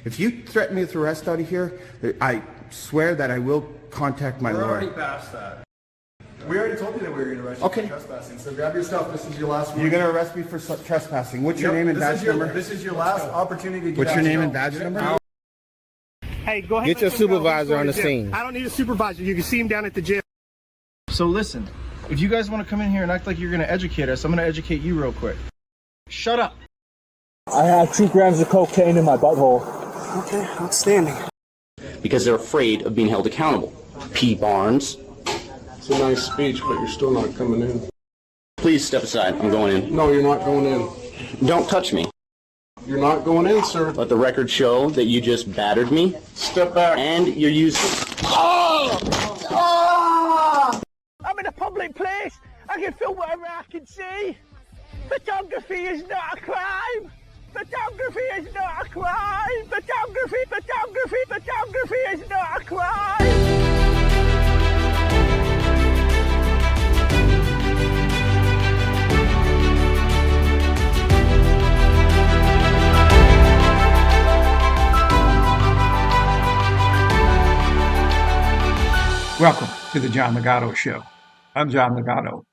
If you threaten me with arrest out of here, I swear that I will contact my lawyer. We're already past that. We already told you that we were going to arrest you for trespassing, so grab your stuff. This is your last one. You're going to arrest me for trespassing. What's your name and badge number? This is your last opportunity to get What's your name and badge number? Hey, go ahead. Get your supervisor on the scene. I don't need a supervisor. You can see him down at the gym. So listen, if you guys want to come in here and act like you're going to educate us, I'm going to educate you real quick. Shut up. I have 2 grams of cocaine in my butthole. Okay, outstanding. Because they're afraid of being held accountable. P. Barnes. It's a nice speech, but you're still not coming in. Please step aside. I'm going in. No, you're not going in. Don't touch me. You're not going in, sir. Let the record show that you just battered me. Step back. And you're using... I'm in a public place. I can film whatever I can see. Photography is not a crime. Photography is not a crime. Photography is not a crime. Welcome to the John Ligato Show. I'm John Ligato.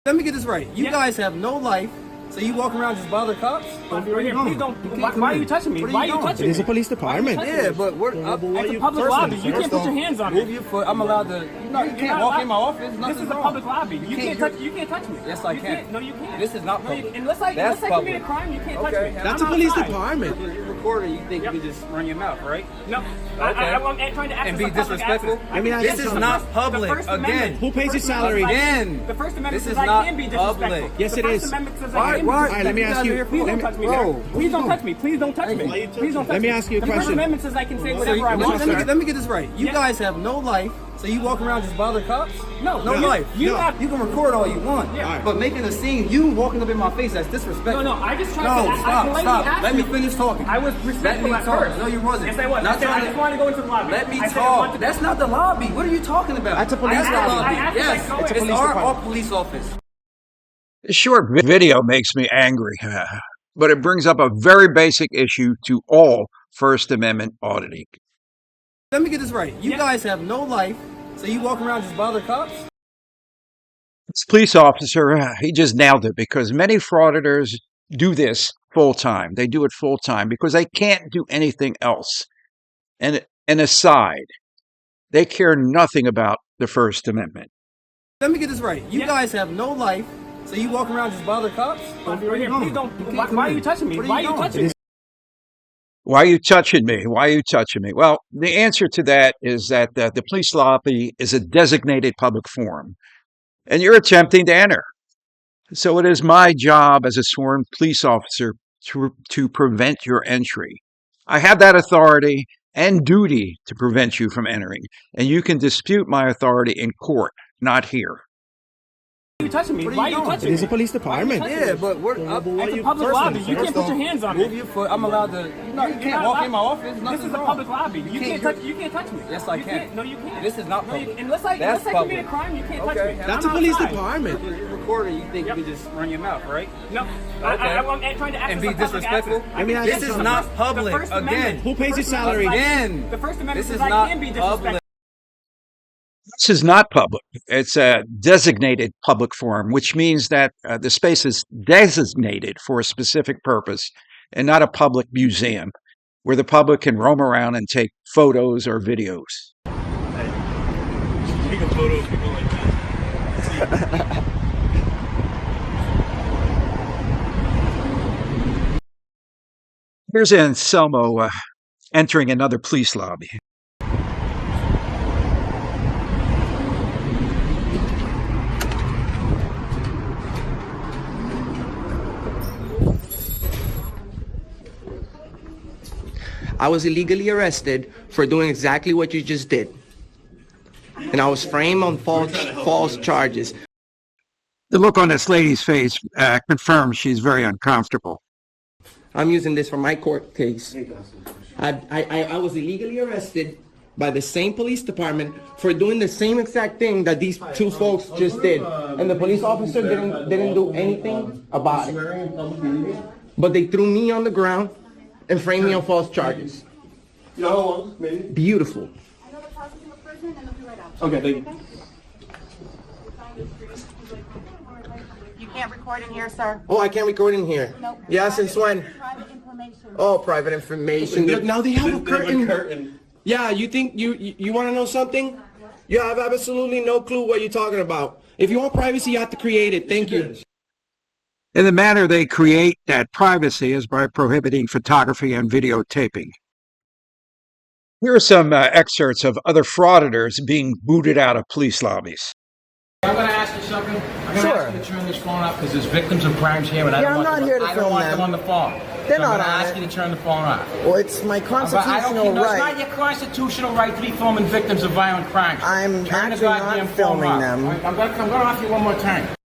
Let me get this right. You guys have no life, so you walk around just bother cops? Please don't. Why are you touching me? Why are you touching me? It is a police department. Yeah, but we're It's a public lobby. You can't put your hands on move me. your foot. I'm allowed to. You can't walk in my office. This is a public lobby. You can't touch me. Yes, I can. No, you can't. This is not public. Unless I commit a crime, you can't touch me. That's a police department. You're recording. You think you can just run your mouth, right? No. I'm trying to access And be the public disrespectful. access. This is not public. Again. Who pays your salary? Again. The First Amendment This says is I not can be disrespectful. public. Yes, it The is. First Amendment says I Why? can be All right, let me ask you. Please don't touch me. Please don't touch me. Please don't touch me. Please don't touch me. Let me ask you a The First question. Amendment says I can say whatever I want. Let me get this right. You guys have no life, so you walk around just bother cops? No life. You can record all you want, but making a scene, you walking up in my face, that's disrespectful. No, I just tried No, to stop. Let me finish talking. I was respectful at first. No, you wasn't. Yes, I was. I just wanted to go into the lobby. Let me I said I talk. wanted to- That's not the lobby. What are you talking about? That's a police That's the lobby. lobby. I asked if I Yes, go in. it's our police office. This short video makes me angry, but it brings up a very basic issue to all First Amendment auditing. Let me get this right. You guys have no life, so you walk around just bother cops? This police officer, he just nailed it because many frauditors do this full time. They do it full time because they can't do anything else. And aside, they care nothing about the First Amendment. Let me get this right. You guys have no life, so you walk around just bother cops? Please don't. Why are you touching me? Why are you touching me? Why are you touching me? Why are you touching me? Well, the answer to that is that the police lobby is a designated public forum, and you're attempting to enter. So it is my job as a sworn police officer to prevent your entry. I have that authority and duty to prevent you from entering, and you can dispute my authority in court, not here. Why are you touching me? Why are you touching It me? is a police department. Yeah, but we're up. It's a public lobby. You can't put your hands on Move me. your foot. I'm allowed to. You can't walk in my office. This is a public lobby. You can't touch me. Yes, I can. No, you can't. This is not public. Unless I commit a crime, you can't touch me. That's a police department. You're recording. You think you can just run your mouth, right? No. I'm trying to access And be the public disrespectful? access. This is not public. Again. Who pays your salary? Again. The First Amendment This says is I not can be public. disrespectful. This is not public. It's a designated public forum, which means that the space is designated for a specific purpose and not a public museum where the public can roam around and take photos or videos. Take a photo of people like that. Here's Anselmo entering another police lobby. I was illegally arrested for doing exactly what you just did. And I was framed on false charges. The look on this lady's face confirms she's very uncomfortable. I'm using this for my court case. I was illegally arrested by the same police department for doing the same exact thing that these two folks just did. And the police officer didn't do anything about it. But they threw me on the ground and framed me on false charges. You know how long, maybe? Beautiful. Okay, thank you. You can't record in here, sir. Oh, I can't record in here. Nope. Yeah, since when? Private information. Oh, private information. Look, now they have a curtain. Yeah, you think you want to know something? You have absolutely no clue what you're talking about. If you want privacy, you have to create it. Thank you. And the manner they create that privacy is by prohibiting photography and videotaping. Here are some excerpts of other frauditors being booted out of police lobbies. I'm going to ask you something. I'm going to ask you to turn this phone off because there's victims of crimes here, and I don't want them on the phone. They're so not I'm going to ask you to turn the phone off. Well, it's my constitutional It's right. not your constitutional right to be filming victims of violent crimes. I'm turn actually not filming them. I'm going to offer you one more time.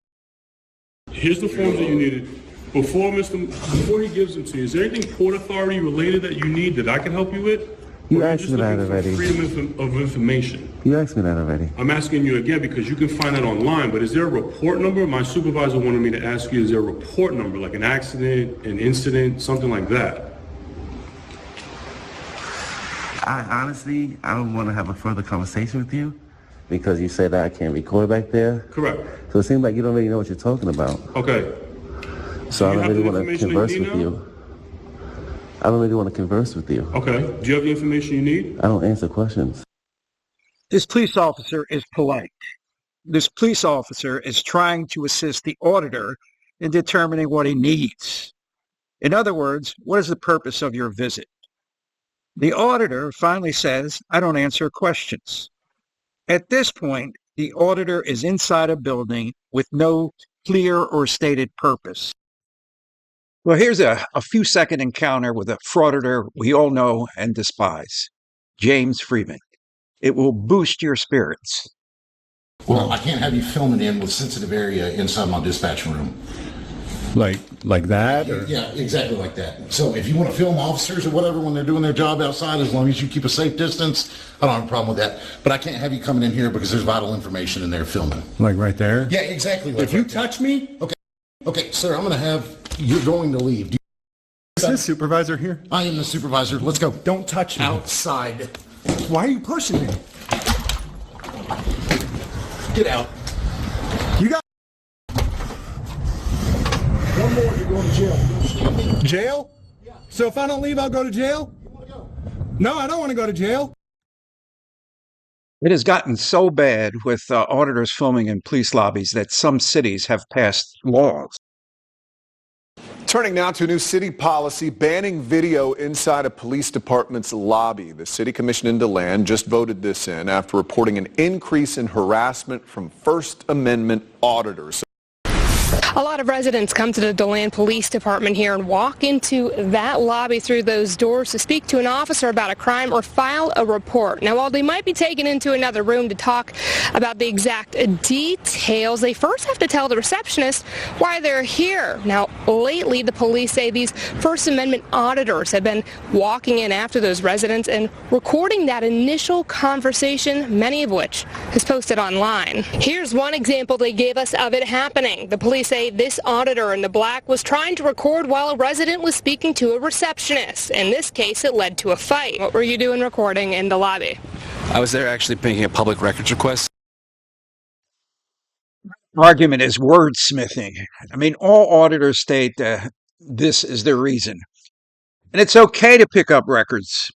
Here's the forms that you needed. Before he gives them to you, is there anything Port Authority related that you need that I can help you with? You asked me that already. Freedom of information. You asked me that already. I'm asking you again because you can find that online, but is there a report number? My supervisor wanted me to ask you, is there a report number, like an accident, an incident, something like that? Honestly, I don't want to have a further conversation with you because you said that I can't record back there. Correct. So it seems like you don't really know what you're talking about. Okay. So I don't really want to converse with you. I don't really want to converse with you. Okay. Do you have the information you need? I don't answer questions. This police officer is polite. This police officer is trying to assist the auditor in determining what he needs. In other words, what is the purpose of your visit? The auditor finally says, I don't answer questions. At this point, the auditor is inside a building with no clear or stated purpose. Well, here's a few-second encounter with a frauditor we all know and despise, James Freeman. It will boost your spirits. Well, I can't have you filming in with sensitive area inside my dispatch room. Like that? Or? Yeah, exactly like that. So if you want to film officers or whatever when they're doing their job outside, as long as you keep a safe distance, I don't have a problem with that. But I can't have you coming in here because there's vital information in there filming. Like right there? Yeah, exactly. Like if you touch me? Okay, sir, I'm going to have, you're going to leave. Is this supervisor here? I am the supervisor. Let's go. Don't touch me. Outside. Why are you pushing me? Get out. You got... One more, you're going to jail. Jail? Yeah. So if I don't leave, I'll go to jail? You want to go? No, I don't want to go to jail. It has gotten so bad with auditors filming in police lobbies that some cities have passed laws. Turning now to a new city policy banning video inside a police department's lobby. The city commission in DeLand just voted this in after reporting an increase in harassment from First Amendment auditors. A lot of residents come to the DeLand Police Department here and walk into that lobby through those doors to speak to an officer about a crime or file a report. Now, while they might be taken into another room to talk about the exact details, they first have to tell the receptionist why they're here. Now, lately, the police say these First Amendment auditors have been walking in after those residents and recording that initial conversation, many of which is posted online. Here's one example they gave us of it happening. The police say this auditor in the black was trying to record while a resident was speaking to a receptionist. In this case, it led to a fight. What were you doing recording in the lobby? I was there actually making a public records request. Argument is wordsmithing. I mean, all auditors state this is their reason. And it's okay to pick up records.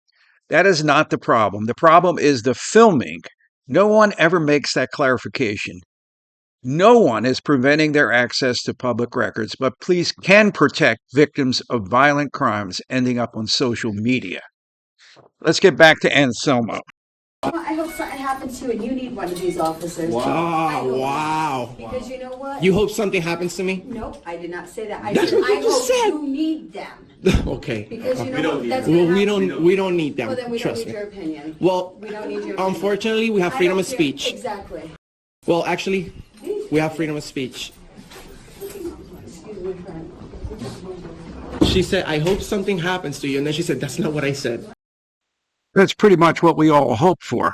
That is not the problem. The problem is the filming. No one ever makes that clarification. No one is preventing their access to public records, but police can protect victims of violent crimes ending up on social media. Let's get back to Anselmo. I hope something happens to you and you need one of these officers. Wow. Because you know what? You hope something happens to me? Nope, I did not say that. I That's said what you I just hope said. you need them. Okay. Because you know what? That's Well, gonna we happen. don't need them. Well, then we don't Trust need me. your opinion. Well, we don't need your opinion. unfortunately, we have freedom I of don't care. speech. Exactly. Well, actually, we have freedom of speech. She said, I hope something happens to you. And then she said, that's not what I said. That's pretty much what we all hope for.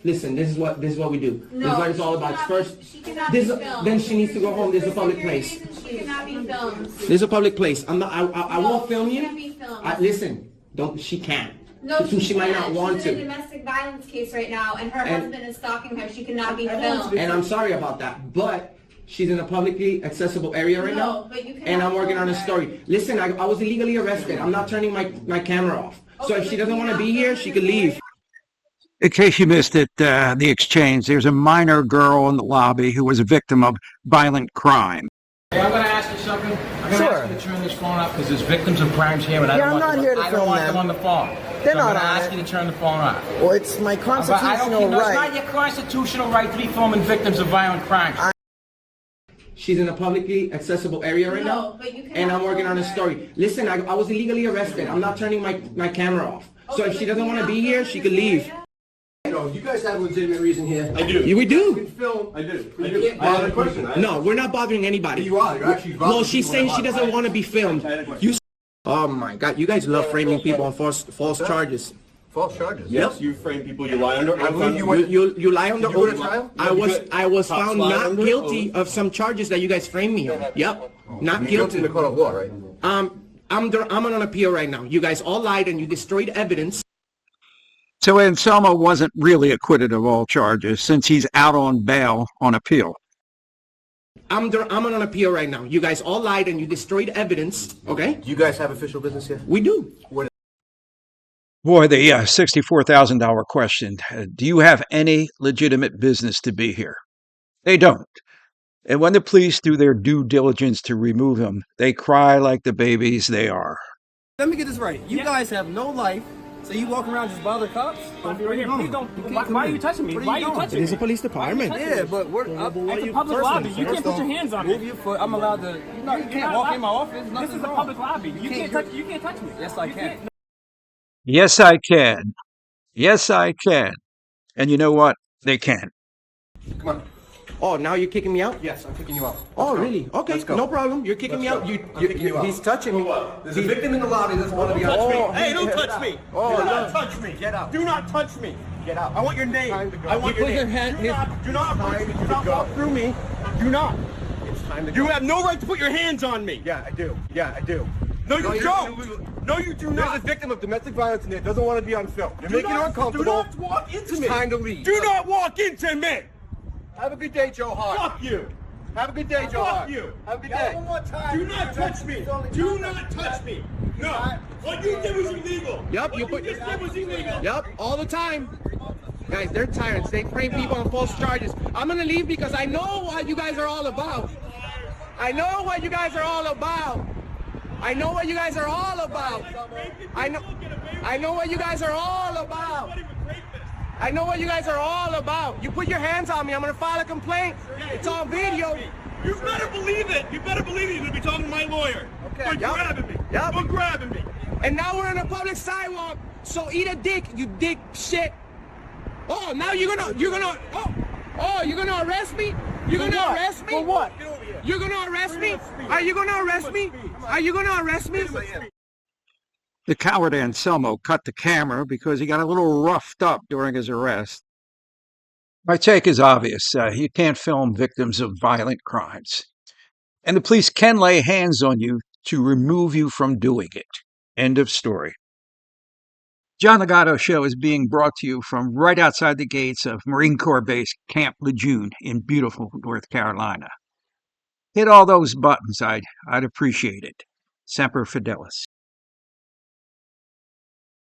Listen, this is what we do. No, this is what it's all about. First, she cannot be filmed. then she needs to go home. This is a public place. She cannot be filmed. This is a public place. I'm not. I won't film she you. can't be filmed. Listen, don't. She can't. No, she might not want She's in a to. domestic violence case right now, and her husband is stalking her. She cannot be filmed. And I'm sorry about that, but she's in a publicly accessible area right now, but you cannot and I'm working on a film her. story. Listen, I was illegally arrested. I'm not turning my camera off. So if she doesn't want to be here, she could leave. In case you missed it, the exchange, there's a minor girl in the lobby who was a victim of violent crime. Hey, I'm going to ask you something. I'm going to ask you to turn this phone off because there's victims of crimes here, and I don't want them on the phone. They're so not I'm going to on ask it. you to turn the phone off. Well, it's my constitutional No, it's right. not your constitutional right to be filming victims of violent crimes. She's in a publicly accessible area right now, but you cannot and I'm working on a film her. story. Listen, I was illegally arrested. I'm not turning my camera off. So if she doesn't want to be here, she could leave. No, you guys have a legitimate reason here. I do. We do. Film. I do. can't I had a bother question. No, we're not bothering anybody. You are. You're actually No, she's saying she doesn't want to be filmed. Oh my God, you guys love framing people on false charges. False charges. Yep. Yes, you frame people. You lie under. I believe you went. You lie under Did you go to oath. trial? I was Cops found lie not under guilty oath? of some charges that you guys framed me on. Yep, not You're guilty. in the court of law, right? I'm on an appeal right now. You guys all lied and you destroyed evidence. So Anselmo wasn't really acquitted of all charges since he's out on bail on appeal. I'm on an appeal right now. You guys all lied and you destroyed evidence. Okay? Do you guys have official business here? We do. Boy, the $64,000 question. Do you have any legitimate business to be here? They don't. And when the police do their due diligence to remove him, they cry like the babies they are. Let me get this right. You guys have no life, so you walk around just bother cops? Please don't. Why are you touching me? Why are you touching me? It is a police department. Yeah, but we're It's a public lobby. You can't put your hands on move me. your foot. I'm allowed to. You can't walk in my office. This is a public lobby. You can't touch me. Yes, I can. Yes, I can. Yes, I can. And you know what? They can. Come on. Oh, now you're kicking me out? Yes, I'm kicking you out. Oh, really? Okay, no problem. You're kicking me out. He's touching me. There's a victim in the lobby that doesn't want to be on. Hey, don't touch me. Oh, Do not touch me. Get out. Do not touch me. Get out. I want your name. I want your name. Do not approach me. Do not walk through me. Do not. It's time to go. You have no right to put your hands on me. Yeah, I do. Yeah, I do. No, you don't. No, you do not. There's a victim of domestic violence in there. Doesn't want to be on film. You're making her uncomfortable. Do not walk into me. It's time to leave. Do not walk into me. Have a good day, Joe Hart. Fuck you. Have a good day, Joe Hart. Fuck you. Have a good day. One more time. Do not touch me. Do not touch me. No. What you did was illegal. Yep, What you just did was illegal. Yep, all the time. Guys, they're tyrants. They frame people on false charges. I'm gonna leave because I know what you guys are all about. I know what you guys are all about. I know what you guys are all about. I know what you guys are all about. I know what you guys are all about. You put your hands on me, I'm gonna file a complaint. It's on video. You better believe it. You better believe it. You're gonna be talking to my lawyer. Okay. But grabbing me. Yep. But grabbing me. And now we're on a public sidewalk, so eat a dick, you dick shit. Oh, now you're gonna arrest me? You're gonna arrest me? For what? You're gonna arrest me? Are you gonna arrest me? Are you gonna arrest me? The coward Anselmo cut the camera because he got a little roughed up during his arrest. My take is obvious. You can't film victims of violent crimes. And the police can lay hands on you to remove you from doing it. End of story. John Ligato Show is being brought to you from right outside the gates of Marine Corps Base Camp Lejeune in beautiful North Carolina. Hit all those buttons. I'd appreciate it. Semper Fidelis.